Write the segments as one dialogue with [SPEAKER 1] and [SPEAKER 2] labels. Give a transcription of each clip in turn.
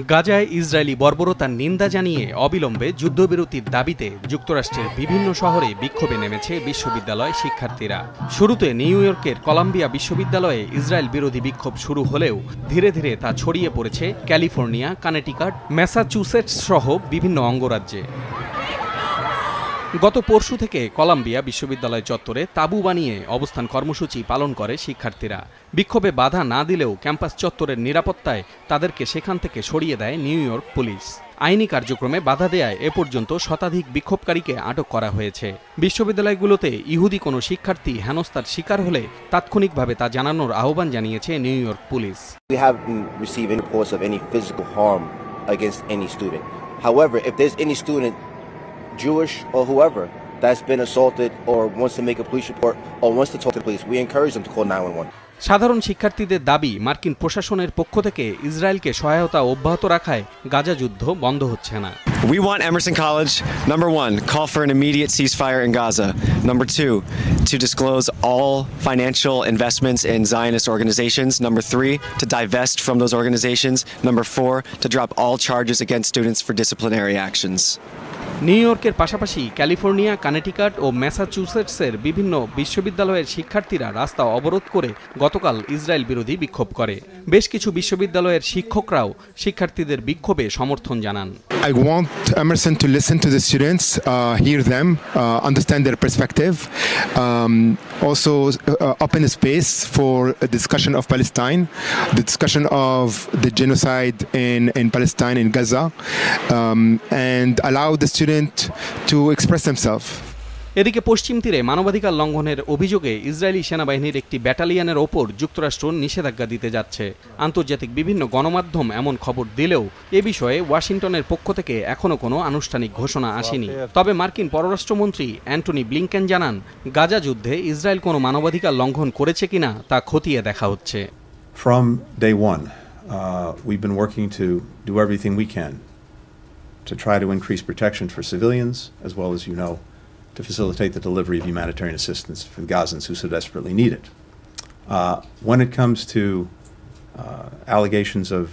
[SPEAKER 1] গাজায় ইসরায়েলি বর্বরতার নিন্দা জানিয়ে অবিলম্বে যুদ্ধবিরতির দাবিতে যুক্তরাষ্ট্রের বিভিন্ন শহরে বিক্ষোভে নেমেছে বিশ্ববিদ্যালয় শিক্ষার্থীরা। শুরুতে নিউ ইয়র্কের কলাম্বিয়া বিশ্ববিদ্যালয়ে ইসরায়েল বিরোধী বিক্ষোভ শুরু হলেও ধীরে ধীরে তা ছড়িয়ে পড়েছে ক্যালিফোর্নিয়া, কানেটিকাট, ম্যাসাচুসেটস সহ বিভিন্ন অঙ্গরাজ্যে। গত পরশু থেকে কলাম্বিয়া বিশ্ববিদ্যালয় চত্বরে তাঁবু বানিয়ে অবস্থান কর্মসূচি পালন করে শিক্ষার্থীরা। বিক্ষোভে বাধা না দিলেও ক্যাম্পাস চত্বরের নিরাপত্তায় তাদেরকে সেখান থেকে সরিয়ে দেয় নিউ ইয়র্ক পুলিশ। আইনি কার্যক্রমে বাধা দেয়ায় এ পর্যন্ত শতাধিক বিক্ষোভকারীকে আটক করা হয়েছে। বিশ্ববিদ্যালয়গুলোতে ইহুদি কোনো শিক্ষার্থী হেনস্থার শিকার হলে তাৎক্ষণিকভাবে তা জানানোর আহ্বান জানিয়েছে new York police.
[SPEAKER 2] We haven't received any reports of any physical harm against any student. However, if there's any student, Jewish or whoever, that's been assaulted or wants to make a police report or wants to talk to the police, we encourage them to call 911.
[SPEAKER 1] সাধারণ শিক্ষার্থীদের দাবি, মার্কিন প্রশাসনের পক্ষ থেকে ইসরায়েলকে সহায়তা অব্যাহত রাখায় গাজা যুদ্ধ বন্ধ হচ্ছে না।
[SPEAKER 3] We want Emerson College, number 1, call for an immediate ceasefire in Gaza. Number 2, to disclose all financial investments in Zionist organizations. Number 3, to divest from those organizations. Number 4, to drop all charges against students for disciplinary actions.
[SPEAKER 1] New ইয়র্কের পাশাপাশি California, Connecticut ও ম্যাসাচুসেটসের বিভিন্ন বিশ্ববিদ্যালয়ের শিক্ষার্থীরা রাস্তা অবরোধ করে গতকাল Israel বিরোধী বিক্ষোভ করে। বেশ কিছু বিশ্ববিদ্যালয়ের শিক্ষকরাও শিক্ষার্থীদের বিক্ষোভে সমর্থন জানান।
[SPEAKER 4] I want Emerson to listen to the students, hear them, understand their perspective, also open a space for a discussion of Palestine, the discussion of the genocide in Palestine, in Gaza, and allow the students to express themselves.
[SPEAKER 1] এদিকে পশ্চিম তীরে মানবাধিকার লঙ্ঘনের অভিযোগে Israeli সেনাবাহিনীর একটি ব্যাটালিয়নের ওপর যুক্তরাষ্ট্র নিষেধাজ্ঞা দিতে যাচ্ছে। আন্তর্জাতিক বিভিন্ন গণমাধ্যম এমন খবর দিলেও এ বিষয়ে ওয়াশিংটনের পক্ষ থেকে এখনো কোনো আনুষ্ঠানিক ঘোষণা আসেনি। তবে মার্কিন পররাষ্ট্রমন্ত্রী অ্যান্টনি ব্লিংকেন জানান, গাজা যুদ্ধে ইসরায়েল কোনো মানবাধিকার লঙ্ঘন করেছে কিনা তা খতিয়ে দেখা হচ্ছে।
[SPEAKER 5] From day one, we've been working to do everything we can to try to increase protection for civilians, as well as, to facilitate the delivery of humanitarian assistance for the Gazans who so desperately need it. When it comes to allegations of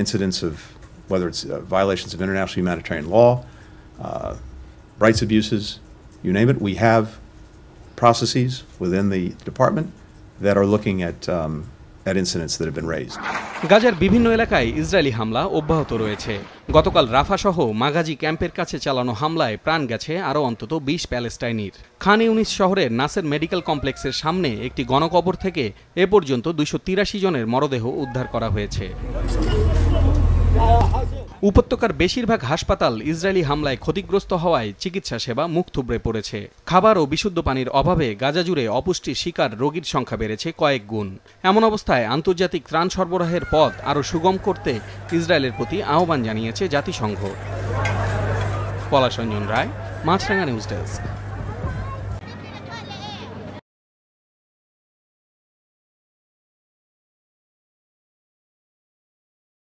[SPEAKER 5] incidents of whether it's violations of international humanitarian law, rights abuses, you name it, we have processes within the department that are looking at incidents that have been raised.
[SPEAKER 1] গাজার বিভিন্ন এলাকায় Israeli হামলা অব্যাহত রয়েছে। গতকাল রাফা সহ Maghazi ক্যাম্পের কাছে চালানো হামলায় প্রাণ গেছে আরও অন্তত 20 প্যালেস্টাইনির। খান ইউনিস শহরের নাসের মেডিকেল কমপ্লেক্সের সামনে একটি গণকবর থেকে এ পর্যন্ত 283 জনের মরদেহ উদ্ধার করা হয়েছে। উপত্যকার বেশিরভাগ হাসপাতাল ইসরায়েলি হামলায় ক্ষতিগ্রস্ত হওয়ায় চিকিৎসা সেবা মুখ থুবড়ে পড়েছে। খাবার ও বিশুদ্ধ পানির অভাবে গাজা জুড়ে অপুষ্টির শিকার রোগীর সংখ্যা বেড়েছে কয়েক গুণ। এমন অবস্থায় আন্তর্জাতিক ত্রাণ সরবরাহের পথ আরও সুগম করতে ইসরায়েলের প্রতি আহ্বান জানিয়েছে জাতিসংঘ। পলাশ রঞ্জন রায়, মাছরাঙা নিউজ ডেস্ক।